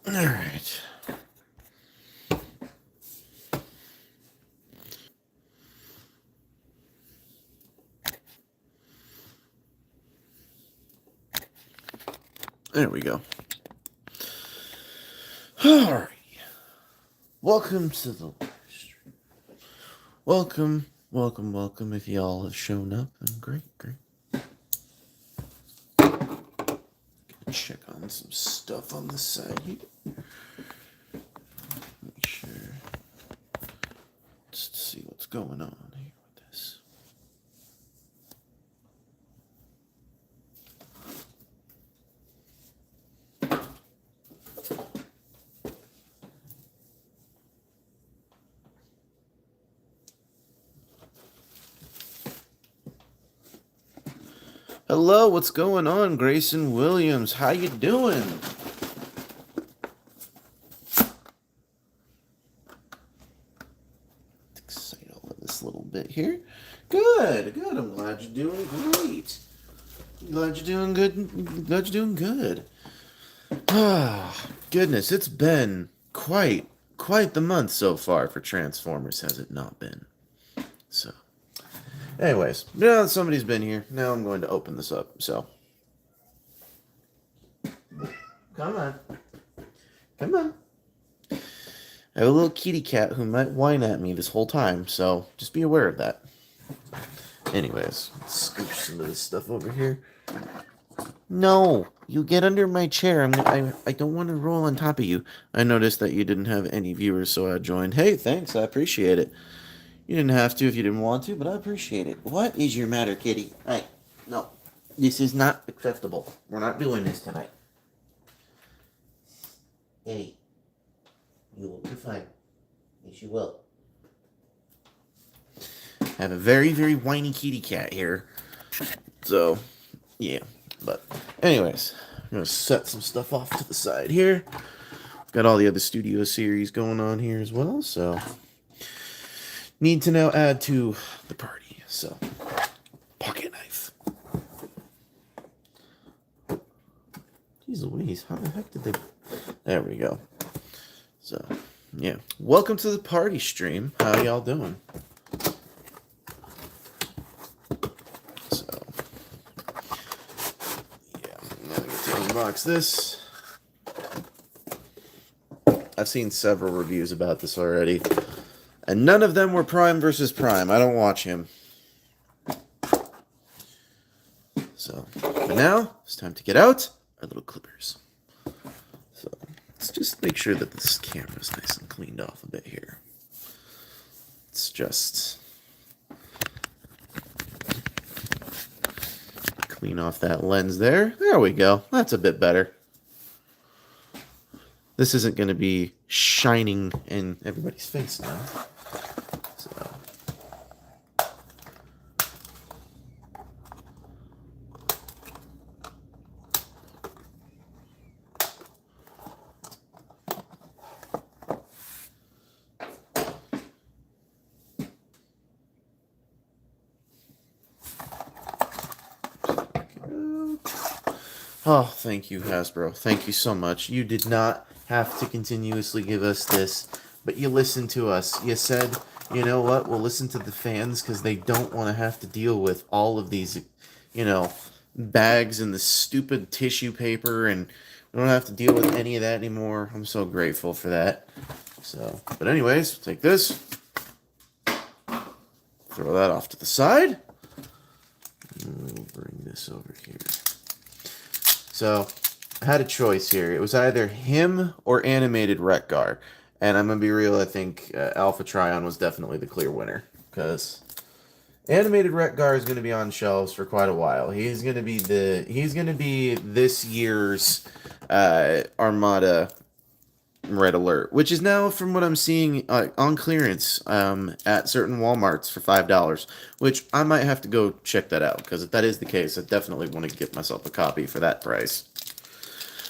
All right. There we go. All right. Welcome to the live stream. Welcome, welcome, welcome. If y'all have shown up, and great. Gonna check on some stuff on the side here. Make sure. Just to see what's going on here with this. Hello, what's going on, Grayson Williams? How you doing? Excite all of this little bit here. Good. I'm glad you're doing great. Glad you're doing good. Glad you're doing good. Ah, goodness, it's been quite the month so far for Transformers, has it not been? So, anyways, now that somebody's been here, now I'm going to open this up. So, come on. I have a little kitty cat who might whine at me this whole time, so just be aware of that. Anyways, let's scooch some of this stuff over here. No, you get under my chair. I don't want to roll on top of you. I noticed that you didn't have any viewers, so I joined. Hey, thanks, I appreciate it. You didn't have to if you didn't want to, but I appreciate it. What is your matter, kitty? Hey, no, this is not acceptable. We're not doing this tonight. Hey, you will be fine. Yes, you will. I have a very whiny kitty cat here. So, yeah. But, anyways, I'm going to set some stuff off to the side here. Got all the other studio series going on here as well, so need to now add to the party. So, pocket knife. Jeez Louise, how the heck did they... There we go. So, yeah. Welcome to the party stream. How y'all doing? Unbox this. I've seen several reviews about this already, and none of them were Prime versus Prime. I don't watch him. So, for now, it's time to get out our little clippers. So, let's just make sure that this camera's nice and cleaned off a bit here. It's just... clean off that lens there. There we go. That's a bit better. This isn't going to be shining in everybody's face now. So. Oh, thank you, Hasbro. Thank you so much. You did not have to continuously give us this, but you listened to us. You said, you know what, we'll listen to the fans because they don't want to have to deal with all of these, you know, bags and the stupid tissue paper, and we don't have to deal with any of that anymore. I'm so grateful for that. So, but anyways, take this. Throw that off to the side. And we'll bring this over here. So, I had a choice here. It was either him or animated Wreck-Gar. And I'm going to be real, I think Alpha Trion was definitely the clear winner. Because animated Wreck-Gar is going to be on shelves for quite a while. He's going to be this year's Armada Red Alert, which is now, from what I'm seeing, on clearance at certain Walmarts for $5, which I might have to go check that out, because if that is the case, I definitely want to get myself a copy for that price.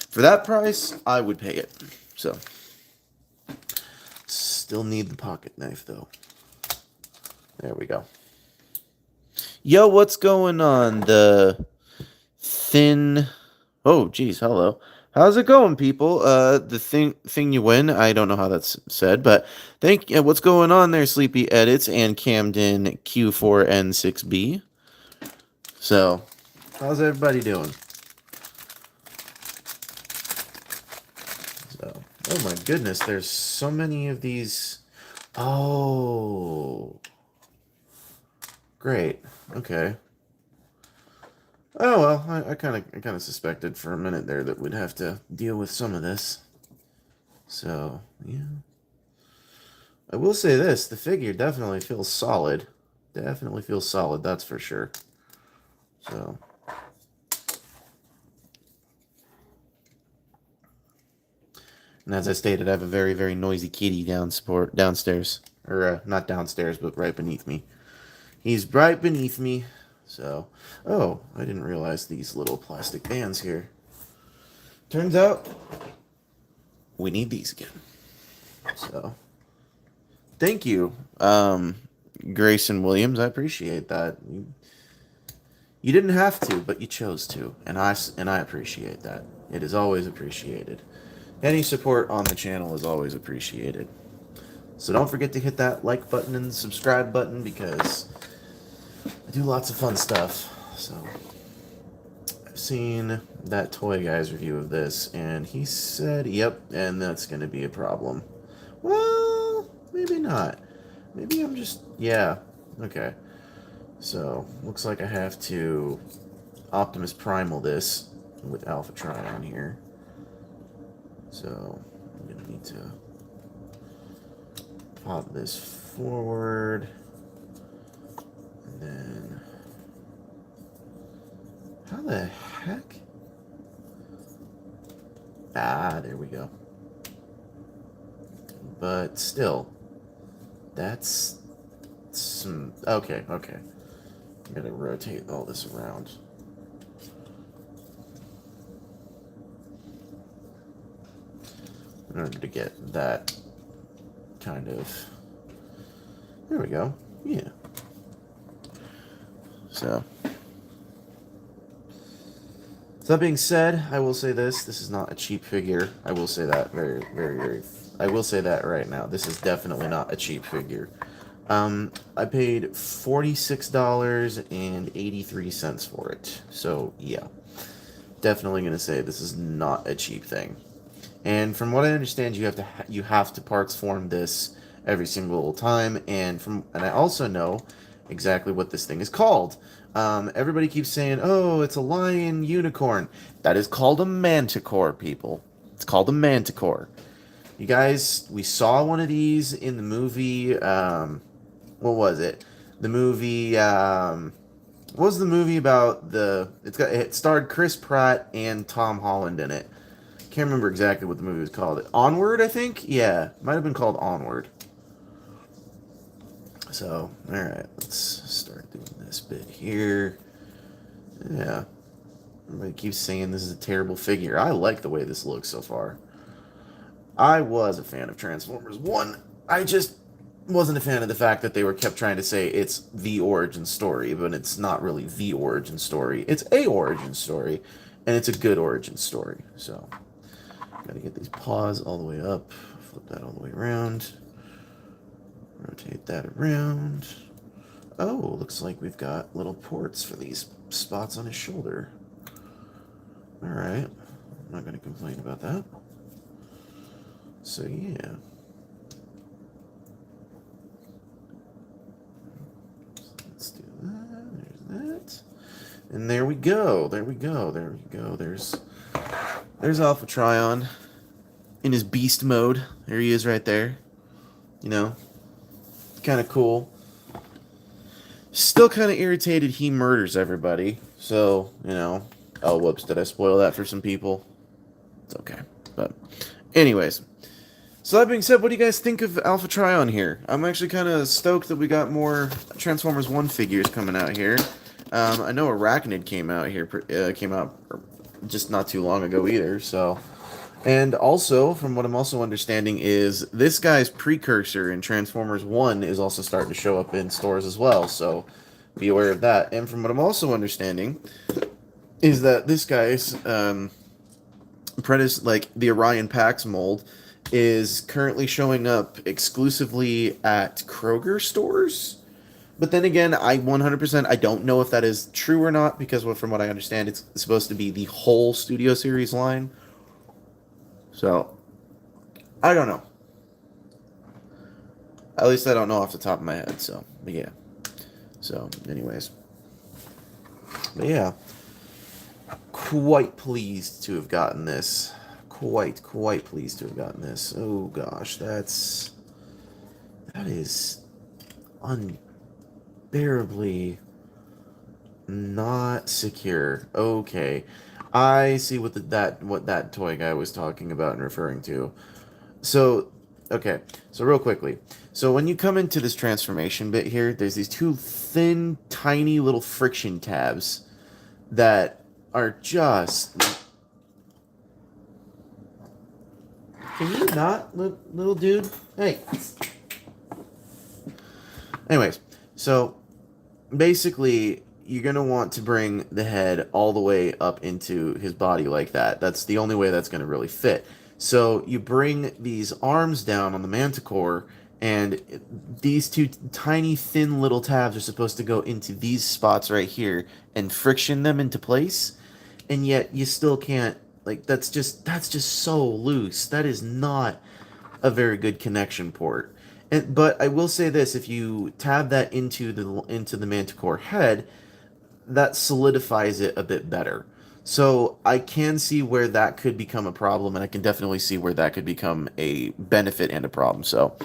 For that price, I would pay it. So, still need the pocket knife, though. There we go. Yo, what's going on? The thin... Oh, geez, hello. How's it going, people? The thing you win. I don't know how that's said, but what's going on there, Sleepy Edits and Camden Q4N6B? So, how's everybody doing? So, oh my goodness, there's so many of these. Oh, great. Okay. Oh well, I kind of suspected for a minute there that we'd have to deal with some of this. So yeah, I will say this: the figure definitely feels solid. Definitely feels solid. That's for sure. So. And as I stated, I have a very, very noisy kitty downstairs. Or, not downstairs, but right beneath me. He's right beneath me. So, oh, I didn't realize these little plastic bands here. Turns out, we need these again. So, thank you, Grayson Williams. I appreciate that. You didn't have to, but you chose to, and I appreciate that. It is always appreciated. Any support on the channel is always appreciated. So don't forget to hit that like button and subscribe button because I do lots of fun stuff. So I've seen that toy guy's review of this, and he said, yep, and that's going to be a problem. Well, maybe not. Maybe I'm just, yeah, okay. So, looks like I have to Optimus Primal this with Alpha Trion here. So, I'm going to need to pop this forward. And then, how the heck? Ah, there we go. But still, that's some, okay. I'm going to rotate all this around. In order to get that kind of, there we go, yeah. So that being said, I will say this is not a cheap figure. I will say that I will say that right now. This is definitely not a cheap figure. I paid $46.83 for it. So, yeah. Definitely going to say this is not a cheap thing. And from what I understand, you have to parts form this every single time, and I also know exactly what this thing is called. Everybody keeps saying, "Oh, it's a lion unicorn." That is called a manticore, people. It's called a manticore. You guys, we saw one of these in the movie. What was it? The movie. What was the movie about the? It starred Chris Pratt and Tom Holland in it. Can't remember exactly what the movie was called. Onward, I think? Yeah, might have been called Onward. So, alright, let's start doing this bit here. Yeah. Everybody keeps saying this is a terrible figure. I like the way this looks so far. I was a fan of Transformers 1. I just wasn't a fan of the fact that they kept trying to say it's the origin story, but it's not really the origin story. It's a origin story, and it's a good origin story, so... Gotta get these paws all the way up, flip that all the way around, rotate that around. Oh, looks like we've got little ports for these spots on his shoulder. Alright, I'm not gonna complain about that. So, yeah. Let's do that, there's that. And there we go, There's Alpha Trion in his beast mode. There he is right there. You know, kind of cool. Still kind of irritated he murders everybody. So, you know. Oh, whoops. Did I spoil that for some people? It's okay. But, anyways. So that being said, what do you guys think of Alpha Trion here? I'm actually kind of stoked that we got more Transformers 1 figures coming out here. I know Arachnid came out just not too long ago either, so... And also, from what I'm also understanding, is this guy's precursor in Transformers 1 is also starting to show up in stores as well, so be aware of that. And from what I'm also understanding, is that this guy's Apprentice, like the Orion Pax mold, is currently showing up exclusively at Kroger stores. But then again, I 100% I don't know if that is true or not because from what I understand, it's supposed to be the whole Studio Series line. So I don't know. At least I don't know off the top of my head. So, but yeah. So, anyways, but yeah, quite pleased to have gotten this. Quite pleased to have gotten this. Oh gosh, that is unbearably not secure. Okay, I see what that toy guy was talking about and referring to. So, okay, so real quickly. So when you come into this transformation bit here, there's these two thin, tiny little friction tabs that are just... Can you not, little dude? Hey. Anyways, so basically, you're going to want to bring the head all the way up into his body like that. That's the only way that's going to really fit. So you bring these arms down on the Manticore, and these two tiny, thin little tabs are supposed to go into these spots right here and friction them into place. And yet you still can't, like, that's just so loose. That is not a very good connection port. But I will say this: if you tab that into the Manticore head, that solidifies it a bit better. So I can see where that could become a problem, and I can definitely see where that could become a benefit and a problem. So,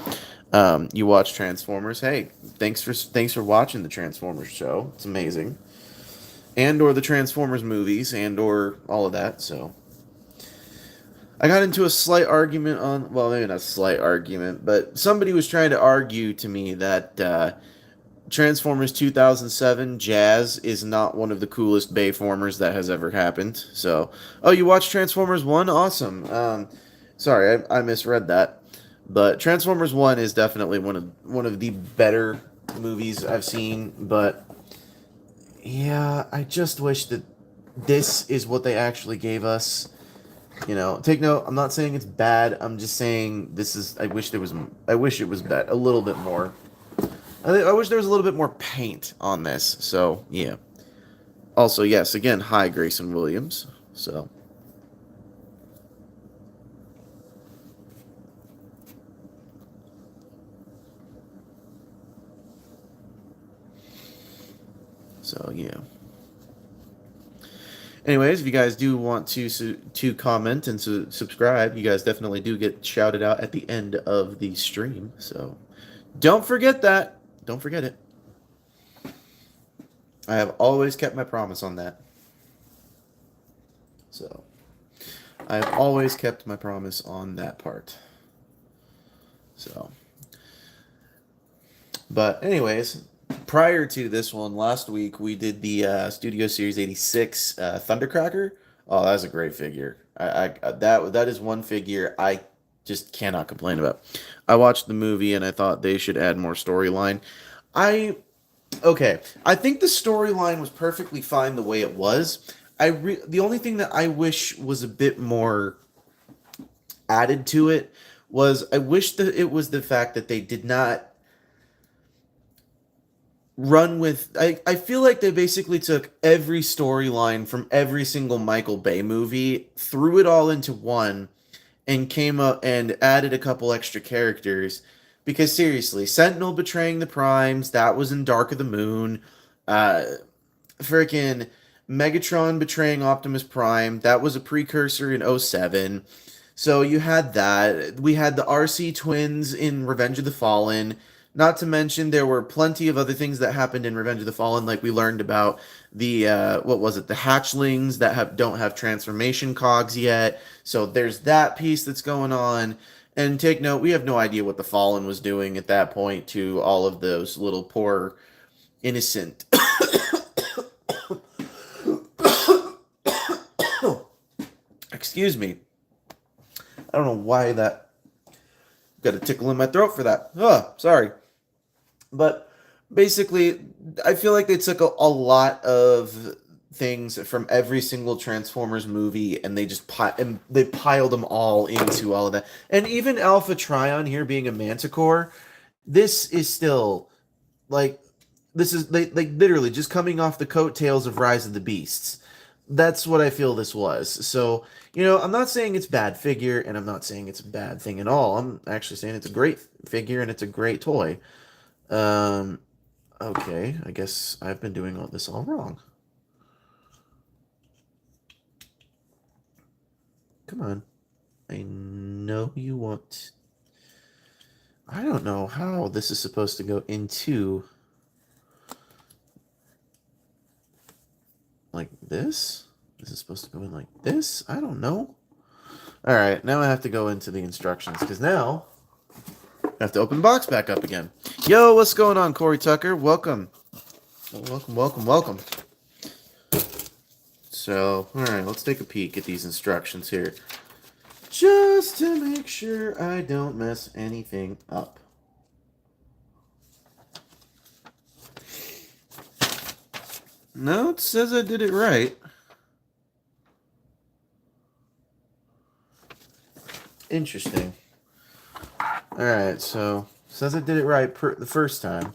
you watch Transformers? Hey, thanks for watching the Transformers show. It's amazing, and or the Transformers movies, and or all of that. So, I got into a slight argument on, well, maybe not a slight argument, but somebody was trying to argue to me that Transformers 2007 Jazz is not one of the coolest Bayformers that has ever happened. So, oh, you watched Transformers 1? Awesome. Sorry, I misread that. But Transformers 1 is definitely one of the better movies I've seen, but yeah, I just wish that this is what they actually gave us. You know, take note, I'm not saying it's bad. I'm just saying I wish it was bad a little bit more. I wish there was a little bit more paint on this. So, yeah. Also, yes, again, hi, Grayson Williams. So. So, yeah. Anyways, if you guys do want to comment and subscribe, you guys definitely do get shouted out at the end of the stream. So, don't forget that. Don't forget it. I have always kept my promise on that. So, I have always kept my promise on that part. So, but anyways, prior to this one, last week we did the Studio Series 86 Thundercracker. Oh, that's a great figure. That is one figure I just cannot complain about. I watched the movie and I thought they should add more storyline. Okay, I think the storyline was perfectly fine the way it was. The only thing that I wish was a bit more added to it was I wish that it was the fact that they did not run with... I feel like they basically took every storyline from every single Michael Bay movie, threw it all into one, and came up and added a couple extra characters. Because seriously, Sentinel betraying the Primes, that was in Dark of the Moon. Freaking Megatron betraying Optimus Prime, that was a precursor in '07. So you had that. We had the RC twins in Revenge of the Fallen. Not to mention, there were plenty of other things that happened in Revenge of the Fallen, like we learned about the, what was it, the hatchlings that don't have transformation cogs yet. So there's that piece that's going on. And take note, we have no idea what the Fallen was doing at that point to all of those little poor, innocent... Excuse me. I don't know why that... Got a tickle in my throat for that. Oh, sorry. But basically, I feel like they took a lot of things from every single Transformers movie, and they piled them all into all of that. And even Alpha Trion here being a Manticore, this is still like this is like literally just coming off the coattails of Rise of the Beasts. That's what I feel this was. So, I'm not saying it's bad figure, and I'm not saying it's a bad thing at all. I'm actually saying it's a great figure and it's a great toy. Um, okay, I guess I've been doing all this all wrong. Come on. I know you want... I don't know how this is supposed to go into... like this? This is supposed to go in like this? I don't know. Alright, now I have to go into the instructions, because now I have to open the box back up again. Yo, what's going on, Corey Tucker? Welcome. Welcome, welcome, welcome. So, alright, let's take a peek at these instructions here. Just to make sure I don't mess anything up. No, it says I did it right. Interesting. Alright, so it says I did it right the first time.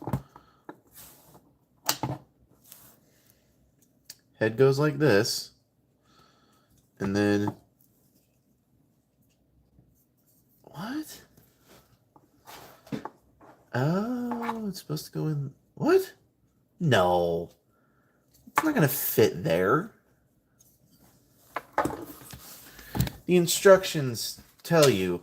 Head goes like this. And then... what? Oh, it's supposed to go in... what? No. It's not going to fit there. The instructions tell you.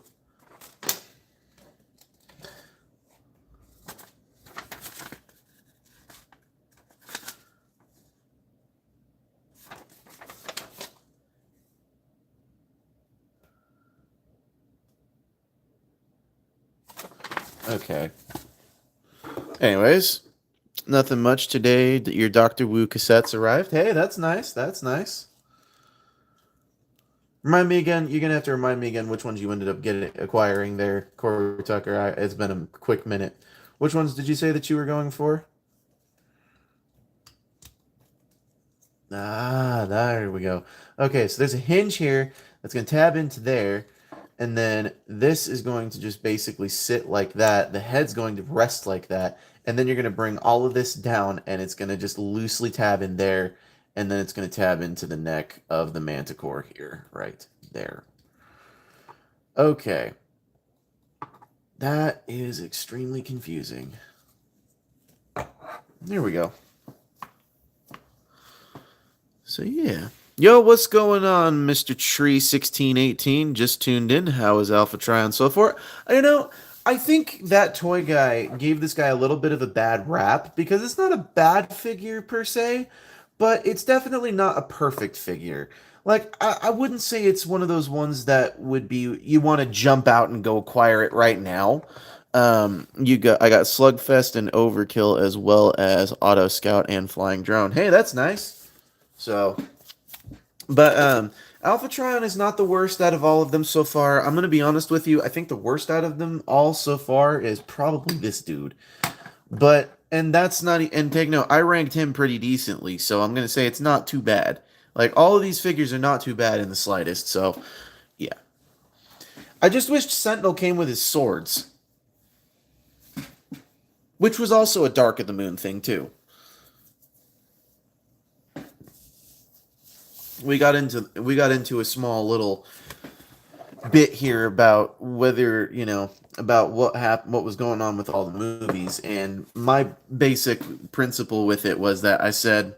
Okay. Anyways, nothing much today. Your Doctor Wu cassettes arrived. Hey, that's nice. That's nice. Remind me again. You're gonna have to remind me again which ones you ended up acquiring there, Corey Tucker. It's been a quick minute. Which ones did you say that you were going for? Ah, there we go. Okay, so there's a hinge here that's gonna tab into there. And then this is going to just basically sit like that. The head's going to rest like that. And then you're going to bring all of this down, and it's going to just loosely tab in there. And then it's going to tab into the neck of the Manticore here, right there. Okay. That is extremely confusing. There we go. So, yeah. Yo, what's going on, Mr. Tree1618? Just tuned in. How is Alpha Trion so far? I think that toy guy gave this guy a little bit of a bad rap, because it's not a bad figure per se, but it's definitely not a perfect figure. Like, I wouldn't say it's one of those ones that would be, you want to jump out and go acquire it right now. I got Slugfest and Overkill, as well as Auto Scout and Flying Drone. Hey, that's nice. So... but Alpha Trion is not the worst out of all of them so far. I'm going to be honest with you. I think the worst out of them all so far is probably this dude. And that's not... and take note, I ranked him pretty decently, so I'm going to say it's not too bad. Like, all of these figures are not too bad in the slightest, so, yeah. I just wished Sentinel came with his swords. Which was also a Dark of the Moon thing, too. We got into a small little bit here about whether, about what was going on with all the movies, and my basic principle with it was that I said,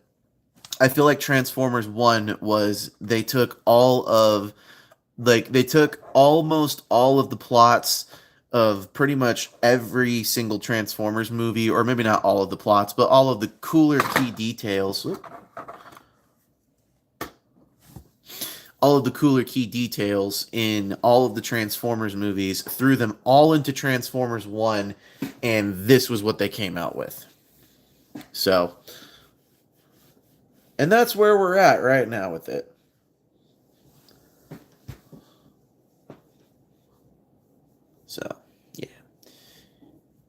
I feel like Transformers 1 was, they took almost all of the plots of pretty much every single Transformers movie, or maybe not all of the plots, but all of the cooler key details. All of the cooler key details in all of the Transformers movies, threw them all into Transformers 1, and this was what they came out with. So, and that's where we're at right now with it. So, yeah.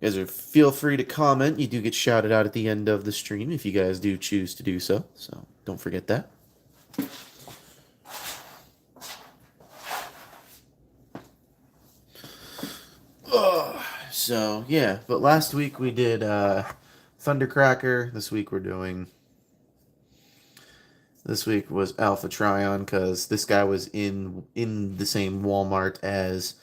You guys feel free to comment. You do get shouted out at the end of the stream if you guys do choose to do so. So, Don't forget that. So yeah, but last week we did Thundercracker. This week was Alpha Trion because this guy was in the same Walmart as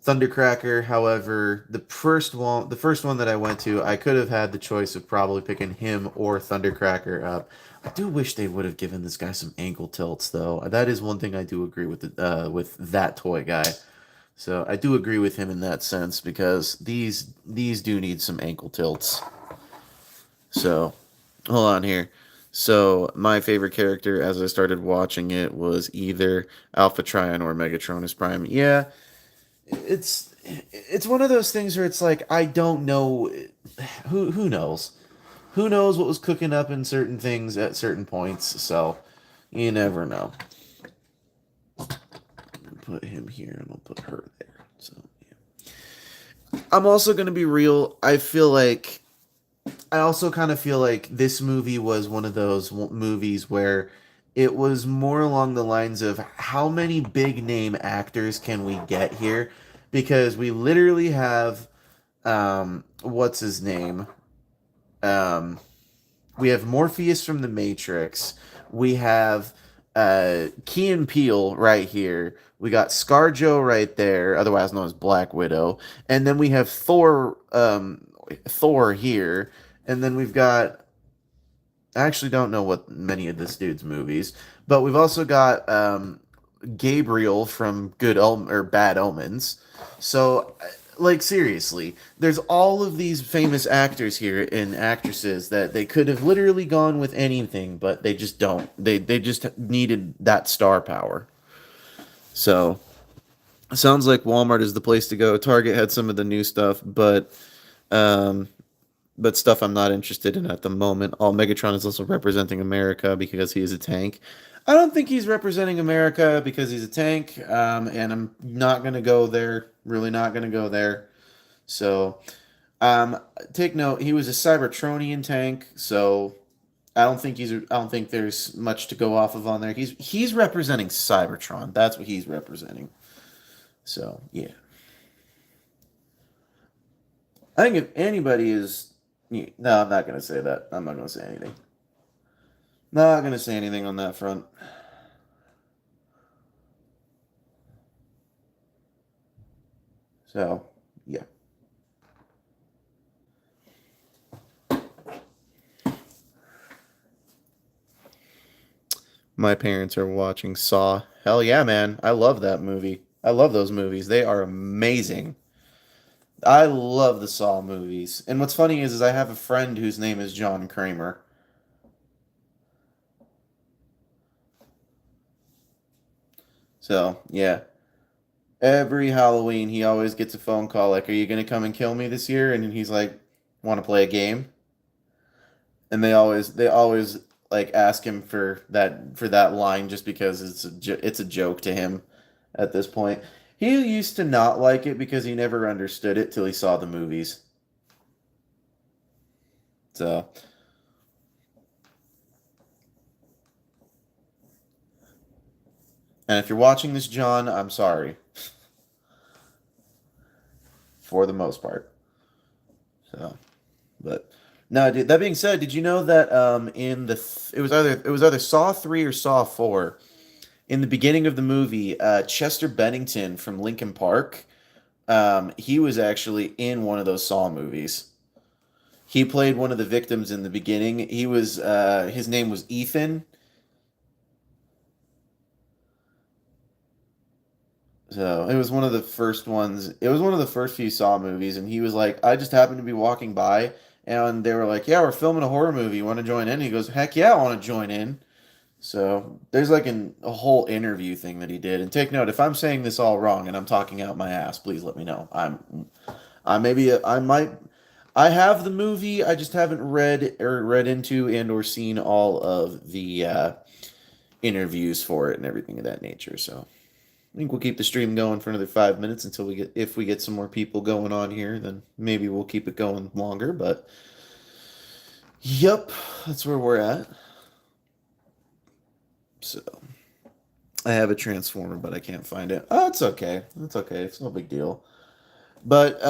Thundercracker. However, the first one that I went to, I could have had the choice of probably picking him or Thundercracker up. I do wish they would have given this guy some ankle tilts, though. That is one thing I do agree with that toy guy. So I do agree with him in that sense because these do need some ankle tilts. So hold on here. So my favorite character as I started watching it was either Alpha Trion or Megatronus Prime. Yeah, it's one of those things where it's like I don't know who knows. Who knows what was cooking up in certain things at certain points, so you never know. Put him here and I'll put her there. So yeah. I'm also gonna be real. I also kind of feel like this movie was one of those movies where it was more along the lines of how many big name actors can we get here? Because we literally have, what's his name? Um, we have Morpheus from The Matrix. We have Key and Peele right here. We got ScarJo right there, otherwise known as Black Widow, and then we have Thor here, and then we've got. I actually don't know what many of this dude's movies, but we've also got Gabriel from or Bad Omens. So, like seriously, there's all of these famous actors here and actresses that they could have literally gone with anything, but they just don't. They just needed that star power. So, sounds like Walmart is the place to go. Target had some of the new stuff, um, but stuff I'm not interested in at the moment. All Megatron is also representing America because he is a tank. I don't think he's representing America because he's a tank, and I'm not gonna go there. Really, not gonna go there. So, take note. He was a Cybertronian tank, so I don't think there's much to go off of on there. He's representing Cybertron. That's what he's representing. So yeah, I think if anybody is, no, I'm not gonna say that. I'm not gonna say anything. Not gonna say anything on that front. So yeah. My parents are watching Saw. Hell yeah, man. I love that movie. I love those movies. They are amazing. I love the Saw movies. And what's funny is I have a friend whose name is John Kramer. So, yeah. Every Halloween he always gets a phone call like, "Are you going to come and kill me this year?" And he's like, "Want to play a game?" And they always like ask him for that line just because it's a joke to him at this point. He used to not like it because he never understood it till he saw the movies. So, and if you're watching this, John, I'm sorry for the most part. So, but no, dude, that being said, did you know that it was either Saw 3 or Saw 4 in the beginning of the movie, Chester Bennington from Linkin Park, he was actually in one of those Saw movies. He played one of the victims in the beginning. His name was Ethan. So it was one of the first ones. It was one of the first few Saw movies, and he was like, I just happened to be walking by, and they were like, "Yeah, we're filming a horror movie. You want to join in?" He goes, "Heck yeah, I want to join in." So there's like a whole interview thing that he did. And take note, if I'm saying this all wrong and I'm talking out my ass, please let me know. I might I have the movie. I just haven't read into and or seen all of the interviews for it and everything of that nature. So I think we'll keep the stream going for another 5 minutes until if we get some more people going on here, then maybe we'll keep it going longer. But yep, that's where we're at. So I have a transformer, but I can't find it. Oh, it's okay. It's okay. It's no big deal. But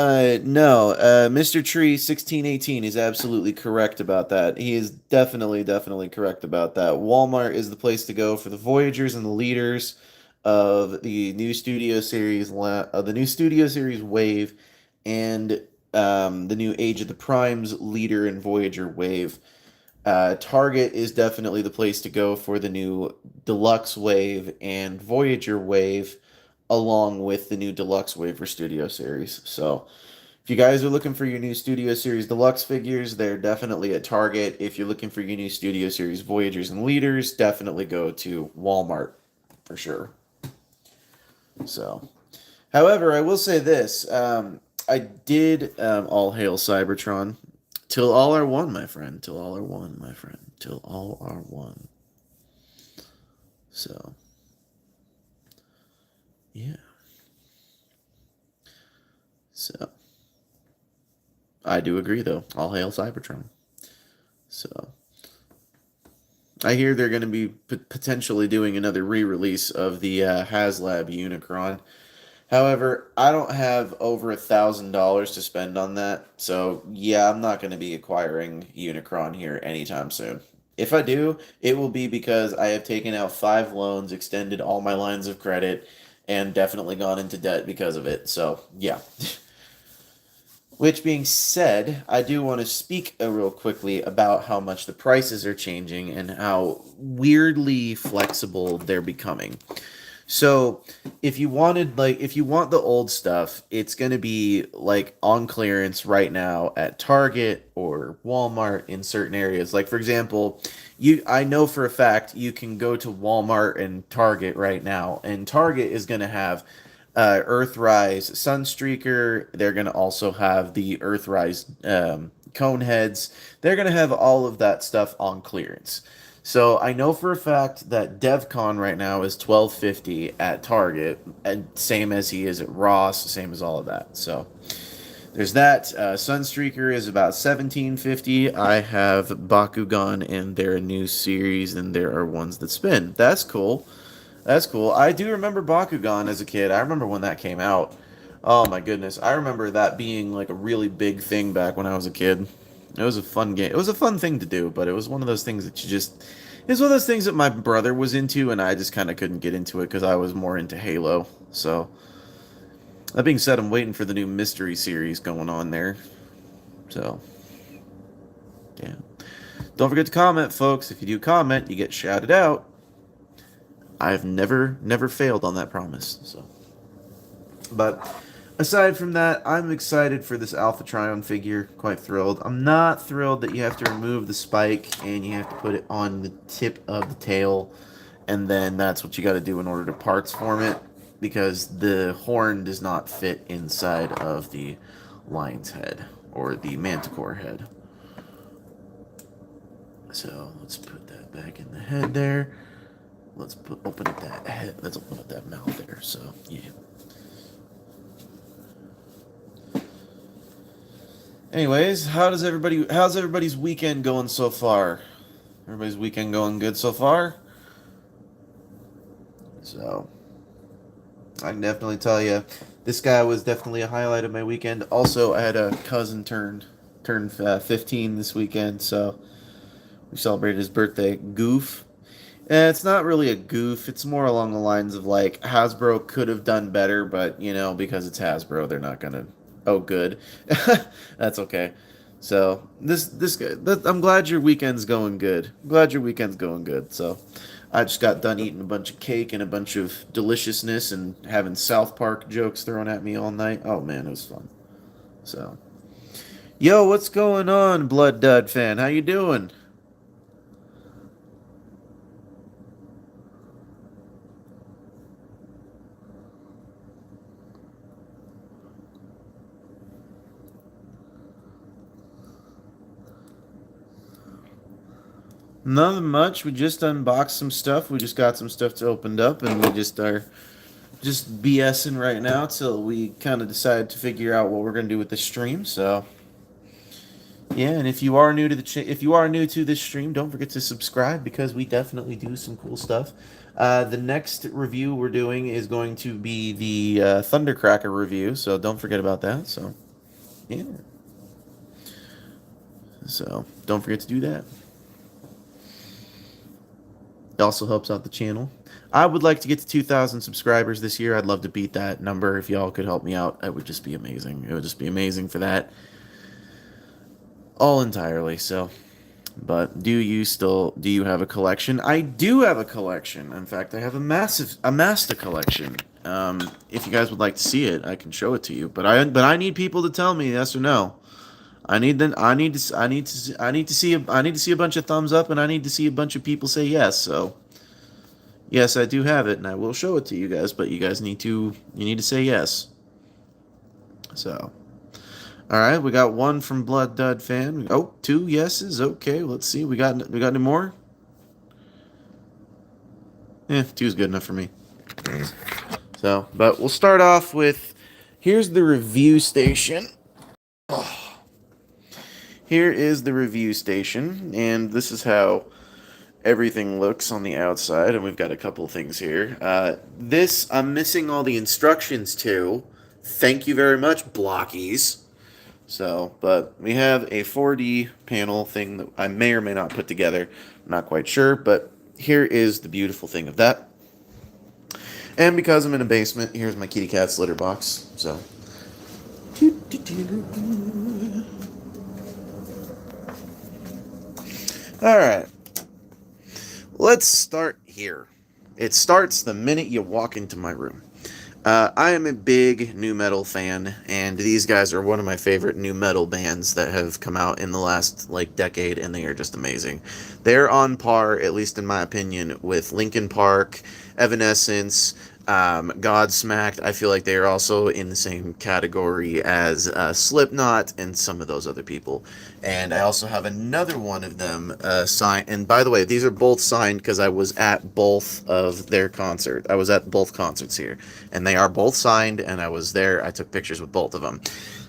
no, Mr. Tree 1618 is absolutely correct about that. He is definitely correct about that. Walmart is the place to go for the Voyagers and the leaders of the new Studio Series, the new Studio Series Wave, and the new Age of the Primes leader and Voyager Wave. Target is definitely the place to go for the new Deluxe Wave and Voyager Wave, along with the new Deluxe Wave for Studio Series. So, if you guys are looking for your new Studio Series Deluxe figures, they're definitely at Target. If you're looking for your new Studio Series Voyagers and Leaders, definitely go to Walmart for sure. So, however, I will say this. I did All Hail Cybertron. Till all are one, my friend. Till all are one, my friend. Till all are one. So, yeah. So, I do agree, though. All hail Cybertron. So, I hear they're going to be potentially doing another re-release of the HasLab Unicron. However, I don't have over $1,000 to spend on that, so yeah, I'm not going to be acquiring Unicron here anytime soon. If I do, it will be because I have taken out 5 loans, extended all my lines of credit, and definitely gone into debt because of it. So yeah. Which being said, I do want to speak real quickly about how much the prices are changing and how weirdly flexible they're becoming. So, if you want the old stuff, it's going to be like on clearance right now at Target or Walmart in certain areas. Like for example, I know for a fact you can go to Walmart and Target right now, and Target is going to have Earthrise Sunstreaker. They're going to also have the Earthrise cone heads. They're going to have all of that stuff on clearance. So I know for a fact that DevCon right now is $12.50 at Target, and same as he is at Ross, same as all of that. So there's that. Sunstreaker is about $17.50. I have Bakugan and their new series, and there are ones that spin. That's cool. That's cool. I do remember Bakugan as a kid. I remember when that came out. Oh my goodness. I remember that being like a really big thing back when I was a kid. It was a fun game. It was a fun thing to do, but it was one of those things that you just. It's one of those things that my brother was into, and I just kind of couldn't get into it because I was more into Halo. So, that being said, I'm waiting for the new mystery series going on there. So, yeah. Don't forget to comment, folks. If you do comment, you get shouted out. I've never failed on that promise. So, but aside from that, I'm excited for this Alpha Trion figure. Quite thrilled. I'm not thrilled that you have to remove the spike and you have to put it on the tip of the tail, and then that's what you got to do in order to parts form it, because the horn does not fit inside of the lion's head or the manticore head. So let's put that back in the head there. Let's open up that head. Let's open up that mouth there. So yeah. Anyways, how's everybody's weekend going so far? Everybody's weekend going good so far? So I can definitely tell you, this guy was definitely a highlight of my weekend. Also, I had a cousin turned 15 this weekend, so we celebrated his birthday. Goof. It's not really a goof. It's more along the lines of like Hasbro could have done better, but because it's Hasbro, they're not gonna. Oh, good. That's okay. So this guy. I'm glad your weekend's going good. I'm glad your weekend's going good. So I just got done eating a bunch of cake and a bunch of deliciousness and having South Park jokes thrown at me all night. Oh man, it was fun. So, yo, what's going on, Blood Dud fan? How you doing? Nothing much. We just unboxed some stuff. We just got some stuff to opened up, and we just are just BSing right now till we kind of decide to figure out what we're gonna do with the stream. So, Yeah, and if you are new to if you are new to this stream, don't forget to subscribe because we definitely do some cool stuff. The next review we're doing is going to be the Thundercracker review, so don't forget about that. So, yeah. So, don't forget to do that. It also helps out the channel. I would like to get to 2,000 subscribers this year. I'd love to beat that number. If y'all could help me out, it would just be amazing. It would just be amazing for that. All entirely, so... But do you have a collection? I do have a collection. In fact, I have a master collection. If you guys would like to see it, I can show it to you. But I need people to tell me yes or no. I need to see a bunch of thumbs up, and I need to see a bunch of people say yes. So yes, I do have it, and I will show it to you guys. But you guys need to say yes. So. All right, we got one from Blood Dud Fan. Oh, 2 yeses. Okay, let's see. We got any more? 2's good enough for me. So, but we'll start off with, here's the review station. Oh. Here is the review station, and this is how everything looks on the outside, and we've got a couple things here. This, I'm missing all the instructions to. Thank you very much, Blockies. So, but we have a 4D panel thing that I may or may not put together. I'm not quite sure, but here is the beautiful thing of that. And because I'm in a basement, here's my kitty cat's litter box. So, alright. Let's start here. It starts the minute you walk into my room. I am a big nu metal fan, and these guys are one of my favorite nu metal bands that have come out in the last, decade, and they are just amazing. They're on par, at least in my opinion, with Linkin Park, Evanescence, Godsmack. I feel like they are also in the same category as Slipknot and some of those other people. And I also have another one of them signed. And by the way, these are both signed because I was at both of their concert. I was at both concerts here. And they are both signed, and I was there. I took pictures with both of them.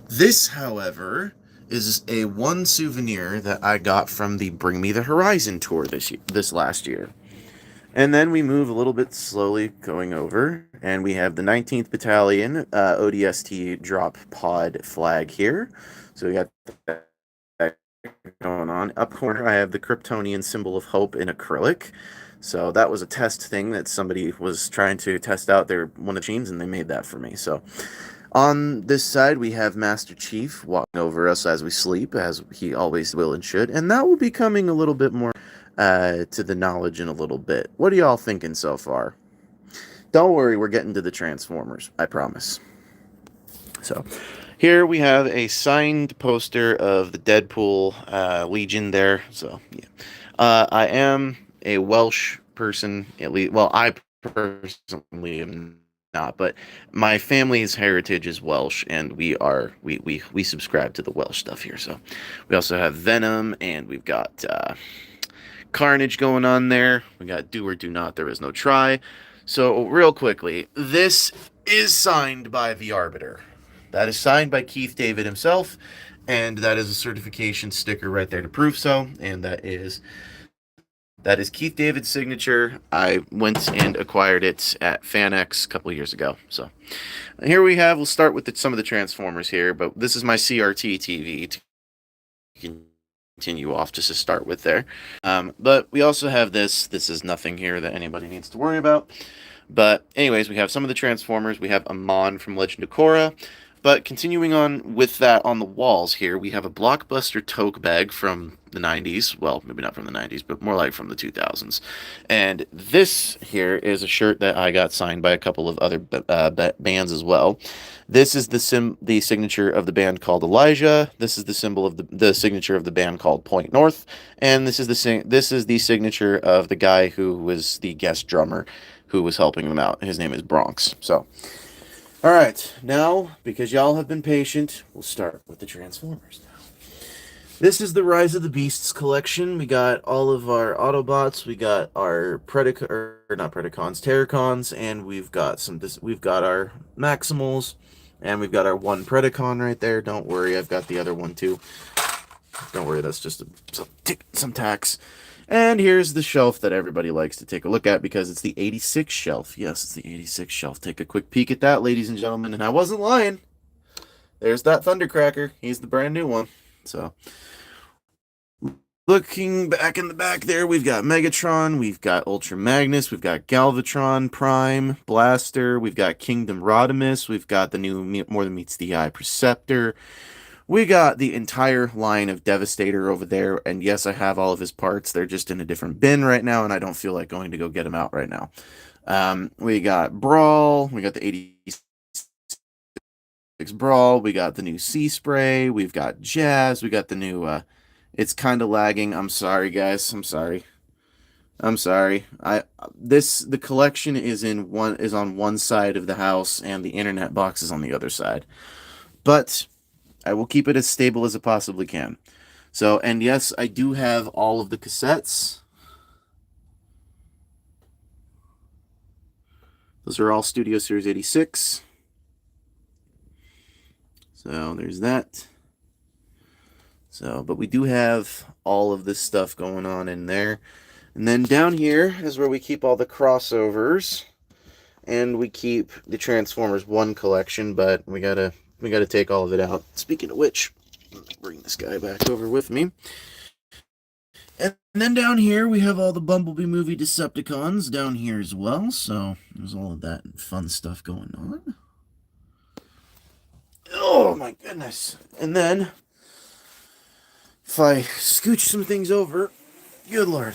This, however, is a one souvenir that I got from the Bring Me the Horizon tour this last year. And then we move a little bit slowly going over, and we have the 19th Battalion ODST drop pod flag here. So we got that going on. Up corner, I have the Kryptonian symbol of hope in acrylic. So that was a test thing that somebody was trying to test out their one of the machines, and they made that for me. So on this side, we have Master Chief walking over us as we sleep, as he always will and should. And that will be coming a little bit more to the knowledge in a little bit. What are y'all thinking so far? Don't worry, we're getting to the Transformers, I promise. So, here we have a signed poster of the Deadpool Legion there. So, yeah. I am a Welsh person, at least. Well, I personally am not, but my family's heritage is Welsh, and we subscribe to the Welsh stuff here. So, we also have Venom, and we've got Carnage going on there. We got Do or Do Not, There Is No Try. So, real quickly, this is signed by the Arbiter. That is signed by Keith David himself, and that is a certification sticker right there to prove so, and that is Keith David's signature. I went and acquired it at FanX a couple of years ago. So, here we have, we'll start with some of the Transformers here, but this is my CRT TV to continue off just to start with there. But we also have this. This is nothing here that anybody needs to worry about. But anyways, we have some of the Transformers. We have Amon from Legend of Korra. But continuing on with that on the walls here, we have a Blockbuster tote bag from the 90s. Well, maybe not from the 90s, but more like from the 2000s. And this here is a shirt that I got signed by a couple of other bands as well. This is the signature of the band called Elijah. This is the symbol of the signature of the band called Point North. And this is the signature of the guy who was the guest drummer who was helping them out. His name is Bronx. So, all right, now, because y'all have been patient, we'll start with the Transformers now. This is the Rise of the Beasts collection. We got all of our Autobots, we got our Terracons, and we've got our Maximals, and we've got our one Predacon right there. Don't worry, I've got the other one too. Don't worry, that's just some tax. And here's the shelf that everybody likes to take a look at because it's the 86 shelf. Yes, it's the 86 shelf. Take a quick peek at that, ladies and gentlemen. And I wasn't lying. There's that Thundercracker. He's the brand new one. So, looking back in the back there, we've got Megatron, we've got Ultra Magnus, we've got Galvatron, Prime, Blaster, we've got Kingdom Rodimus, we've got the new More Than Meets the Eye Perceptor. We got the entire line of Devastator over there, and yes, I have all of his parts. They're just in a different bin right now, and I don't feel like going to go get them out right now. We got Brawl, we got the 86 Brawl, we got the new Sea Spray, we've got Jazz, we got the new, it's kind of lagging. I'm sorry, guys. I'm sorry. The collection is on one side of the house, and the internet box is on the other side. But I will keep it as stable as it possibly can. So, and yes, I do have all of the cassettes. Those are all Studio Series 86. So there's that. So, but we do have all of this stuff going on in there. And then down here is where we keep all the crossovers. And we keep the Transformers 1 collection, but we gotta take all of it out. Speaking of which, let me bring this guy back over with me. And then down here, we have all the Bumblebee movie Decepticons down here as well. So there's all of that fun stuff going on. Oh my goodness. And then, if I scooch some things over, good lord.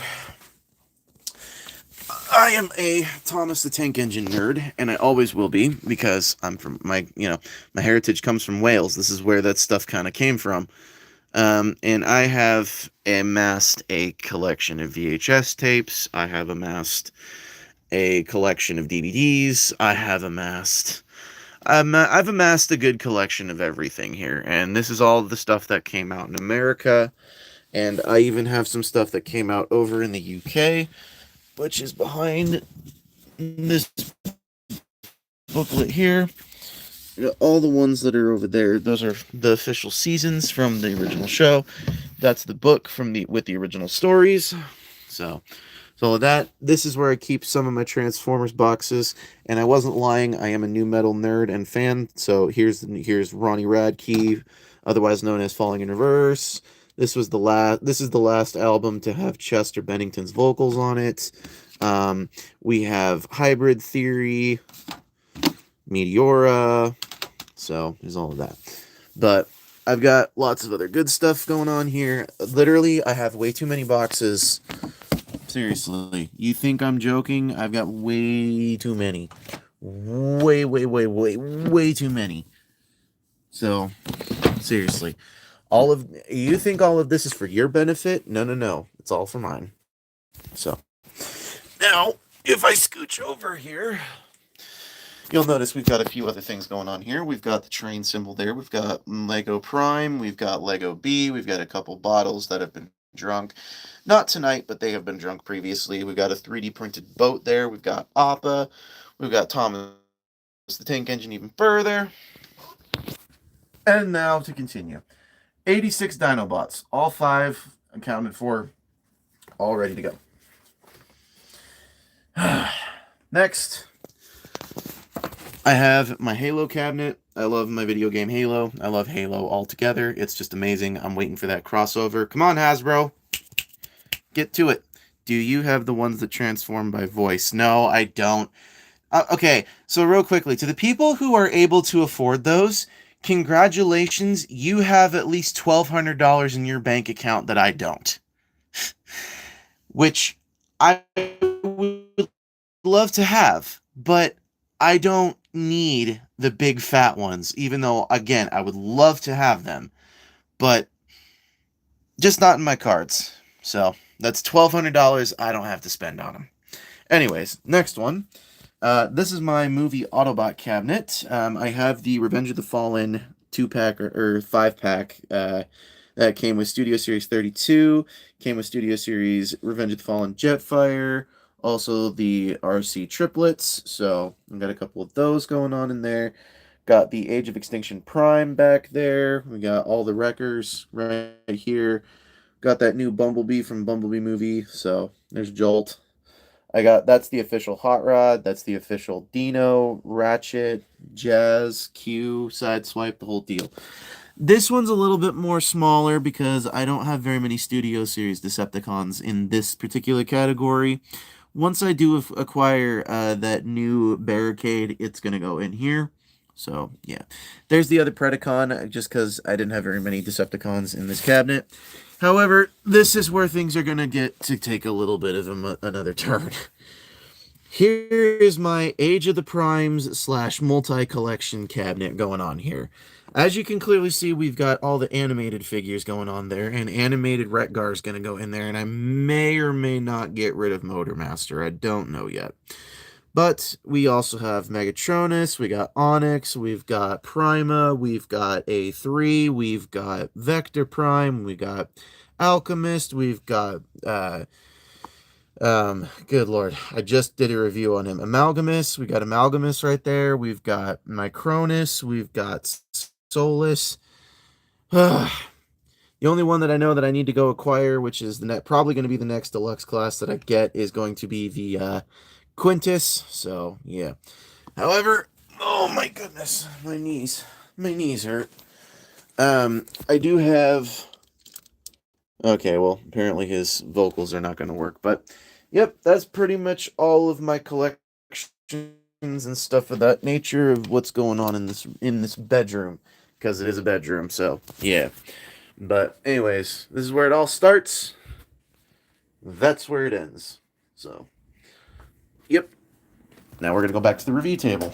I am a Thomas the Tank Engine nerd, and I always will be, because I'm from my heritage comes from Wales. This is where that stuff kind of came from. And I have amassed a collection of VHS tapes. I have amassed a collection of DVDs. I've amassed a good collection of everything here. And this is all the stuff that came out in America. And I even have some stuff that came out over in the UK, which is behind this booklet here. All the ones that are over there, those are the official seasons from the original show. That's the book with the original stories. So that, this is where I keep some of my Transformers boxes. And I wasn't lying, I am a new metal nerd and fan. So here's Ronnie Radke, otherwise known as Falling in Reverse. This is the last album to have Chester Bennington's vocals on it. We have Hybrid Theory, Meteora, so there's all of that. But I've got lots of other good stuff going on here. Literally, I have way too many boxes. Seriously, you think I'm joking? I've got way too many. Way too many. So, seriously. You think all of this is for your benefit? No. It's all for mine. So, now, if I scooch over here, you'll notice we've got a few other things going on here. We've got the train symbol there. We've got Lego Prime. We've got Lego B. We've got a couple bottles that have been drunk. Not tonight, but they have been drunk previously. We've got a 3D printed boat there. We've got Appa. We've got Thomas the Tank Engine even further. And now to continue. 86 Dinobots. All 5 accounted for. All ready to go. Next, I have my Halo cabinet. I love my video game Halo. I love Halo altogether. It's just amazing. I'm waiting for that crossover. Come on, Hasbro. Get to it. Do you have the ones that transform by voice? No, I don't. Okay, so real quickly, to the people who are able to afford those, congratulations, you have at least $1,200 in your bank account that I don't. Which I would love to have, but I don't need the big fat ones, even though, again, I would love to have them, but just not in my cards. So that's $1,200 I don't have to spend on them. Anyways, next one. This is my movie Autobot cabinet. I have the Revenge of the Fallen 2-pack or 5-pack that came with Studio Series 32, came with Studio Series Revenge of the Fallen Jetfire, also the RC triplets. So I've got a couple of those going on in there. Got the Age of Extinction Prime back there. We got all the Wreckers right here. Got that new Bumblebee from Bumblebee movie. So there's Jolt. That's the official Hot Rod. That's the official Dino, Ratchet, Jazz, Q, Sideswipe, the whole deal. This one's a little bit more smaller because I don't have very many Studio Series Decepticons in this particular category. Once I do acquire that new Barricade, it's going to go in here. So, yeah. There's the other Predacon, just because I didn't have very many Decepticons in this cabinet. However, this is where things are going to get to take a little bit of another turn. Here is my Age of the Primes / multi-collection cabinet going on here. As you can clearly see, we've got all the animated figures going on there, and animated Retgar is going to go in there, and I may or may not get rid of Motormaster. I don't know yet. But we also have Megatronus, we got Onyx, we've got Prima, we've got A3, we've got Vector Prime, we got Alchemist, we've got, good lord, I just did a review on him. Amalgamus, we got Amalgamus right there, we've got Micronus, we've got Solus. The only one that I know that I need to go acquire, which is probably going to be the next deluxe class that I get, is going to be the, Quintus, so yeah. However, oh my goodness, my knees hurt. I do have, okay, well, apparently his vocals are not going to work, but yep, that's pretty much all of my collections and stuff of that nature of what's going on in this bedroom, because it is a bedroom, so yeah. But anyways, this is where it all starts. That's where it ends, so. Yep. Now we're going to go back to the review table,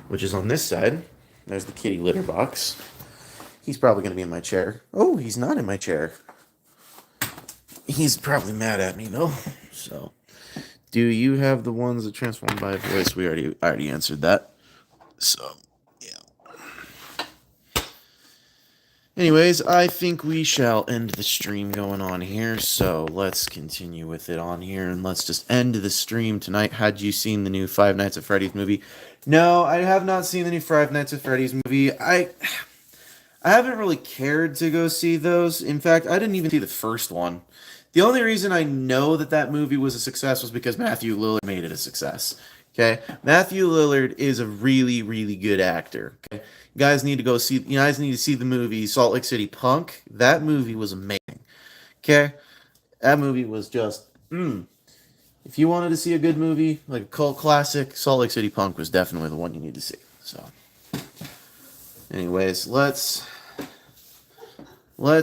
which is on this side. There's the kitty litter box. He's probably going to be in my chair. Oh, he's not in my chair. He's probably mad at me, though. So, do you have the ones that transform by voice? I already answered that. So, yeah. Anyways, I think we shall end the stream going on here, so let's continue with it on here, and let's just end the stream tonight. Had you seen the new Five Nights at Freddy's movie? No, I have not seen the new Five Nights at Freddy's movie. I haven't really cared to go see those. In fact, I didn't even see the first one. The only reason I know that movie was a success was because Matthew Lillard made it a success. Okay, Matthew Lillard is a really, really good actor. Okay, you guys need to see the movie Salt Lake City Punk. That movie was amazing. Okay, that movie was just. If you wanted to see a good movie, like a cult classic, Salt Lake City Punk was definitely the one you need to see. So, anyways, let's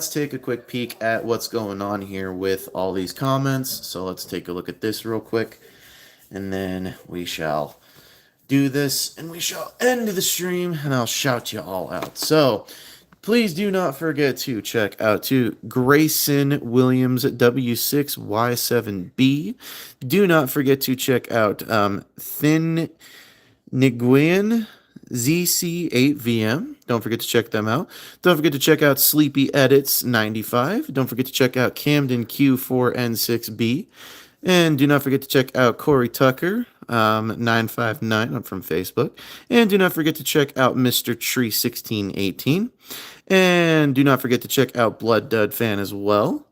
take a quick peek at what's going on here with all these comments. So let's take a look at this real quick. And then we shall do this, and we shall end the stream, and I'll shout you all out. So, please do not forget to check out Grayson Williams W6Y7B. Do not forget to check out Thin Nguyen ZC8VM. Don't forget to check them out. Don't forget to check out Sleepy Edits 95. Don't forget to check out Camden Q4N6B. And do not forget to check out Corey Tucker, 959 from Facebook. And do not forget to check out Mr. Tree 1618. And do not forget to check out Blood Dud Fan as well.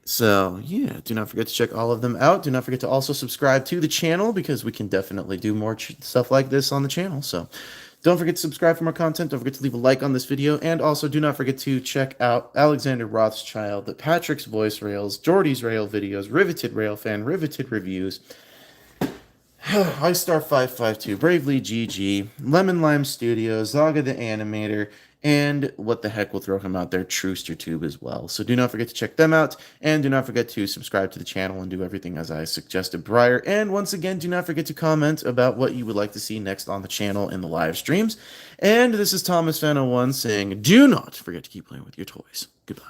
So, yeah, do not forget to check all of them out. Do not forget to also subscribe to the channel, because we can definitely do more stuff like this on the channel. So, don't forget to subscribe for more content. Don't forget to leave a like on this video. And also, do not forget to check out Alexander Rothschild, Patrick's Voice Rails, Jordy's Rail videos, Riveted Rail Fan, Riveted Reviews, iStar552, Bravely GG, Lemon Lime Studios, Zaga the Animator, and what the heck, we'll throw him out there, Trooster Tube as well. So do not forget to check them out, and do not forget to subscribe to the channel and do everything as I suggested prior. And once again, do not forget to comment about what you would like to see next on the channel in the live streams. And this is Thomas Fan 01 saying, do not forget to keep playing with your toys. Goodbye.